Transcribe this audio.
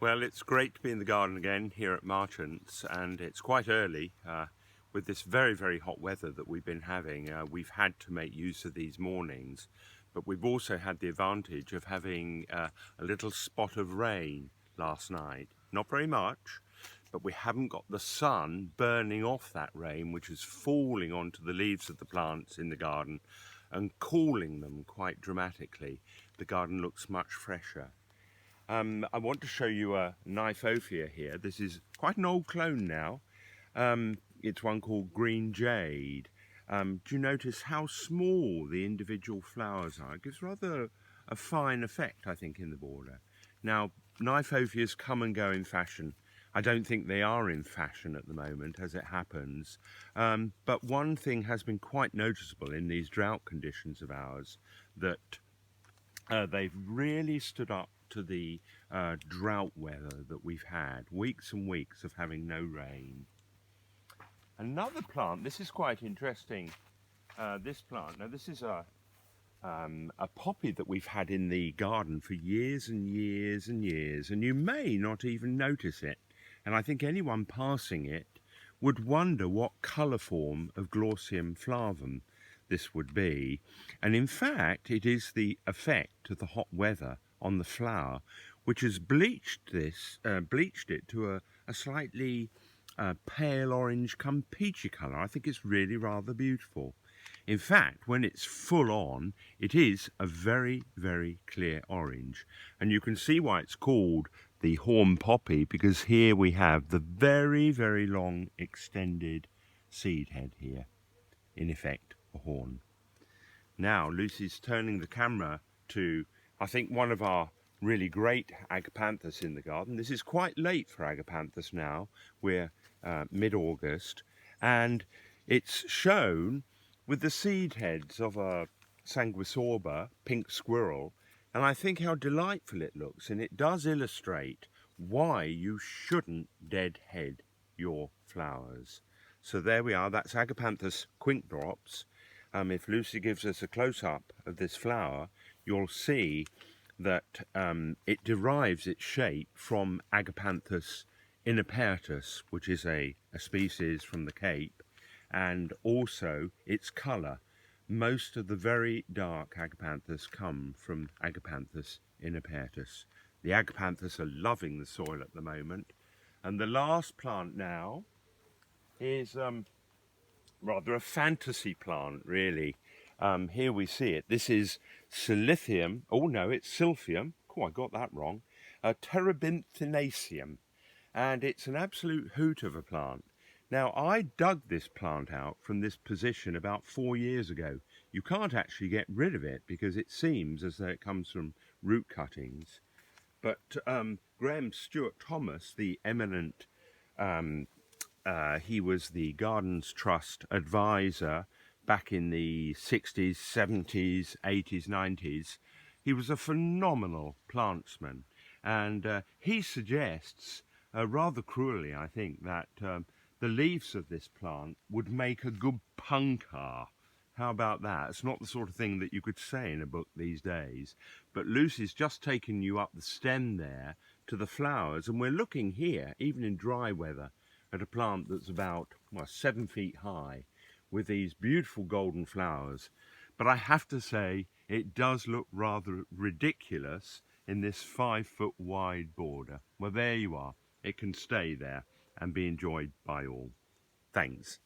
Well, it's great to be in the garden again here at Marchant's, and it's quite early. With this very, very hot weather that we've been having, we've had to make use of these mornings, but we've also had the advantage of having a little spot of rain last night. Not very much, but we haven't got the sun burning off that rain, which is falling onto the leaves of the plants in the garden and cooling them quite dramatically. The garden looks much fresher. I want to show you a Knifophia here. This is quite an old clone now. It's one called Green Jade. Do you notice how small the individual flowers are? It gives rather a fine effect, I think, in the border. Now, Knifophias come and go in fashion. I don't think they are in fashion at the moment, as it happens. But one thing has been quite noticeable in these drought conditions of ours, that they've really stood up to the drought weather that we've had, weeks and weeks of having no rain. Another plant, this is quite interesting, this plant, now this is a poppy that we've had in the garden for years and years and years, and you may not even notice it, and I think anyone passing it would wonder what colour form of Glaucium flavum this would be, and in fact it is the effect of the hot weather on the flower which has bleached it to a slightly pale orange come peachy colour. I think it's really rather beautiful. In fact, when it's full on, it is a very, very clear orange, and you can see why it's called the horn poppy, because here we have the very, very long extended seed head here, in effect a horn. Now Lucy's turning the camera to, I think, one of our really great Agapanthus in the garden. This is quite late for Agapanthus now. We're mid-August, and it's shown with the seed heads of a sanguisorba, pink squirrel, and I think how delightful it looks, and it does illustrate why you shouldn't deadhead your flowers. So there we are, that's Agapanthus Quink drops. If Lucy gives us a close-up of this flower, you'll see that it derives its shape from Agapanthus inapertus, which is a species from the Cape, and also its colour. Most of the very dark Agapanthus come from Agapanthus inapertus. The Agapanthus are loving the soil at the moment. And the last plant now is rather a fantasy plant, really. Here we see it. This is Silithium. Oh no, it's Silphium. Oh, I got that wrong. Terebinthinaceum. And it's an absolute hoot of a plant. Now, I dug this plant out from this position about 4 years ago. You can't actually get rid of it because it seems as though it comes from root cuttings. But Graham Stuart Thomas, the eminent he was the Gardens Trust advisor back in the 60s, 70s, 80s, 90s. He was a phenomenal plantsman, and he suggests, rather cruelly I think, that the leaves of this plant would make a good punkah. How about that? It's not the sort of thing that you could say in a book these days, but Lucy's just taken you up the stem there to the flowers, and we're looking here, even in dry weather, at a plant that's about 7 feet high with these beautiful golden flowers. But I have to say, it does look rather ridiculous in this 5 foot wide border. Well, there you are. It can stay there and be enjoyed by all. Thanks.